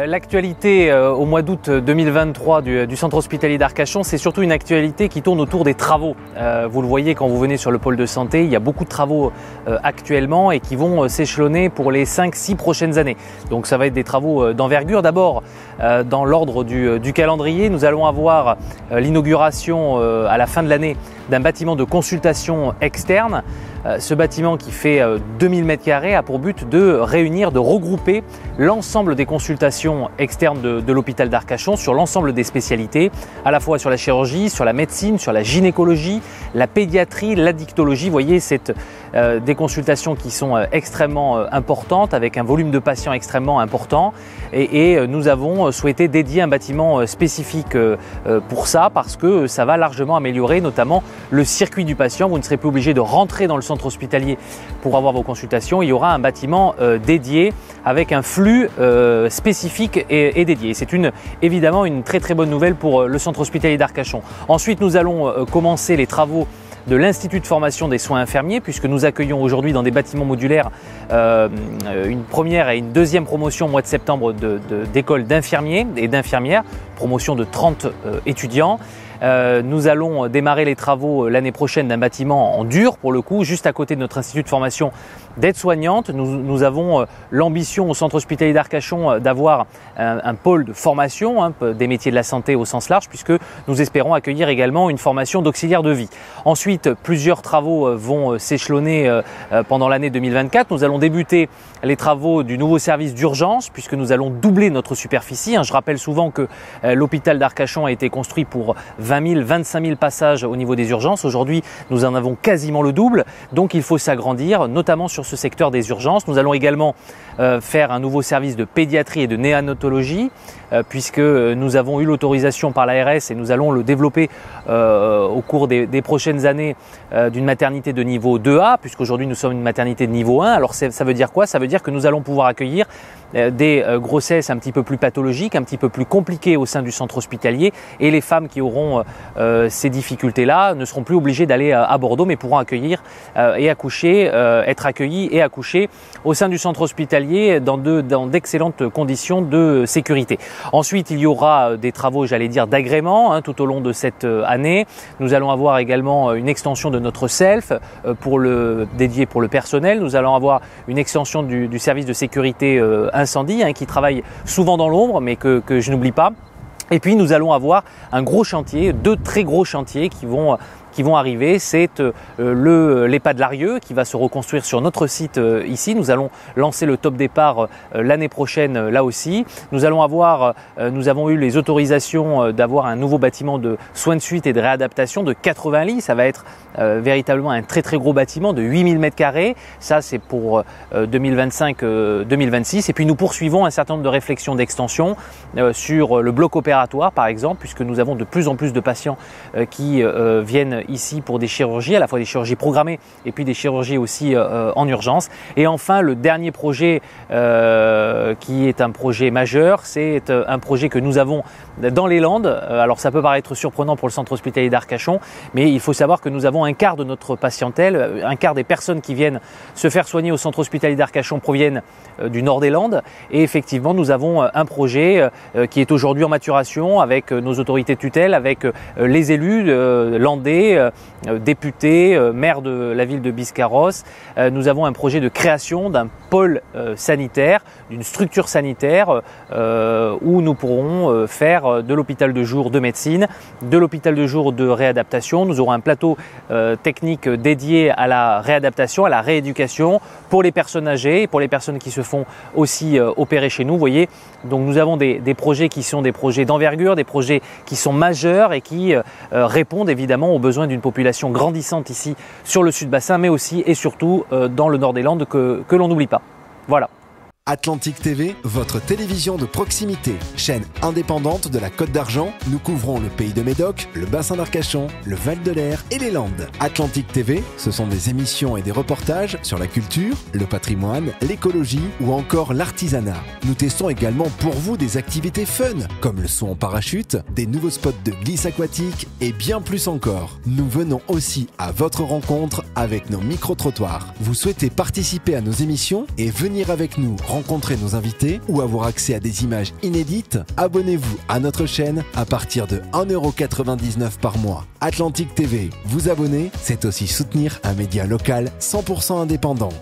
L'actualité au mois d'août 2023 du centre hospitalier d'Arcachon, c'est surtout une actualité qui tourne autour des travaux. Vous le voyez quand vous venez sur le pôle de santé, il y a beaucoup de travaux actuellement et qui vont s'échelonner pour les 5-6 prochaines années. Donc ça va être des travaux d'envergure. D'abord, dans l'ordre du calendrier, nous allons avoir l'inauguration à la fin de l'année d'un bâtiment de consultation externe. Ce bâtiment qui fait 2000 m² a pour but de réunir, de regrouper l'ensemble des consultations externes de l'hôpital d'Arcachon sur l'ensemble des spécialités, à la fois sur la chirurgie, sur la médecine, sur la gynécologie, la pédiatrie, la dictologie. Vous voyez, c'est des consultations qui sont extrêmement importantes, avec un volume de patients extrêmement important. Et nous avons souhaité dédier un bâtiment spécifique pour ça, parce que ça va largement améliorer notamment le circuit du patient. Vous ne serez plus obligé de rentrer dans le centre hospitalier pour avoir vos consultations. Il y aura un bâtiment dédié avec un flux spécifique et dédié. C'est évidemment une très très bonne nouvelle pour le centre hospitalier d'Arcachon. Ensuite, nous allons commencer les travaux de l'Institut de formation des soins infirmiers, puisque nous accueillons aujourd'hui dans des bâtiments modulaires une première et une deuxième promotion au mois de septembre d'écoles d'infirmiers et d'infirmières, promotion de 30 étudiants. Nous allons démarrer les travaux l'année prochaine d'un bâtiment en dur, pour le coup, juste à côté de notre institut de formation d'aide-soignante. Nous avons l'ambition au centre hospitalier d'Arcachon d'avoir un pôle de formation des métiers de la santé au sens large, puisque nous espérons accueillir également une formation d'auxiliaire de vie. Ensuite, plusieurs travaux vont s'échelonner pendant l'année 2024. Nous allons débuter les travaux du nouveau service d'urgence, puisque nous allons doubler notre superficie. Je rappelle souvent que l'hôpital d'Arcachon a été construit pour 20 000, 25 000 passages au niveau des urgences. Aujourd'hui, nous en avons quasiment le double, donc il faut s'agrandir, notamment sur ce secteur des urgences. Nous allons également faire un nouveau service de pédiatrie et de néonatologie, puisque nous avons eu l'autorisation par l'ARS et nous allons le développer au cours des prochaines années d'une maternité de niveau 2A, puisqu'aujourd'hui nous sommes une maternité de niveau 1. Alors ça veut dire quoi? Ça veut dire que nous allons pouvoir accueillir des grossesses un petit peu plus pathologiques, un petit peu plus compliquées au sein du centre hospitalier, et les femmes qui auront ces difficultés-là ne seront plus obligées d'aller à Bordeaux, mais pourront accueillir et accoucher, être accueillies et accoucher au sein du centre hospitalier dans d'excellentes conditions de sécurité. Ensuite, il y aura des travaux, j'allais dire, d'agrément tout au long de cette année. Nous allons avoir également une extension de notre self dédié pour le personnel. Nous allons avoir une extension du service de sécurité incendie qui travaille souvent dans l'ombre, mais que je n'oublie pas. Et puis nous allons avoir un gros chantier, 2 très gros chantiers qui vont arriver. C'est l'EHPAD Larieux qui va se reconstruire sur notre site ici. Nous allons lancer le top départ l'année prochaine là aussi. Nous avons eu les autorisations d'avoir un nouveau bâtiment de soins de suite et de réadaptation de 80 lits. Ça va être véritablement un très très gros bâtiment de 8000 m². Ça c'est pour 2025-2026. Et puis nous poursuivons un certain nombre de réflexions d'extension sur le bloc opératoire par exemple, puisque nous avons de plus en plus de patients qui viennent ici pour des chirurgies, à la fois des chirurgies programmées et puis des chirurgies aussi en urgence. Et enfin, le dernier projet qui est un projet majeur, c'est un projet que nous avons dans les Landes. Alors ça peut paraître surprenant pour le centre hospitalier d'Arcachon, mais il faut savoir que nous avons un quart de notre patientèle, un quart des personnes qui viennent se faire soigner au centre hospitalier d'Arcachon proviennent du nord des Landes. Et effectivement, nous avons un projet qui est aujourd'hui en maturation avec nos autorités de tutelle, avec les élus landais, députés, maire de la ville de Biscarrosse. Nous avons un projet de création d'un pôle sanitaire, d'une structure sanitaire où nous pourrons faire de l'hôpital de jour de médecine, de l'hôpital de jour de réadaptation. Nous aurons un plateau technique dédié à la réadaptation, à la rééducation pour les personnes âgées et pour les personnes qui se font aussi opérer chez nous. Vous voyez, donc nous avons des projets qui sont des projets d'envergure, des projets qui sont majeurs et qui répondent évidemment aux besoins d'une population grandissante ici sur le Sud-Bassin, mais aussi et surtout dans le nord des Landes que l'on n'oublie pas. Voilà. Atlantique TV, votre télévision de proximité. Chaîne indépendante de la Côte d'Argent, nous couvrons le pays de Médoc, le bassin d'Arcachon, le Val-de-l'Air et les Landes. Atlantique TV, ce sont des émissions et des reportages sur la culture, le patrimoine, l'écologie ou encore l'artisanat. Nous testons également pour vous des activités fun, comme le saut en parachute, des nouveaux spots de glisse aquatique et bien plus encore. Nous venons aussi à votre rencontre avec nos micro-trottoirs. Vous souhaitez participer à nos émissions et venir avec nous rencontrer nos invités ou avoir accès à des images inédites? Abonnez-vous à notre chaîne à partir de 1,99 € par mois. Atlantique TV, vous abonner, c'est aussi soutenir un média local 100% indépendant.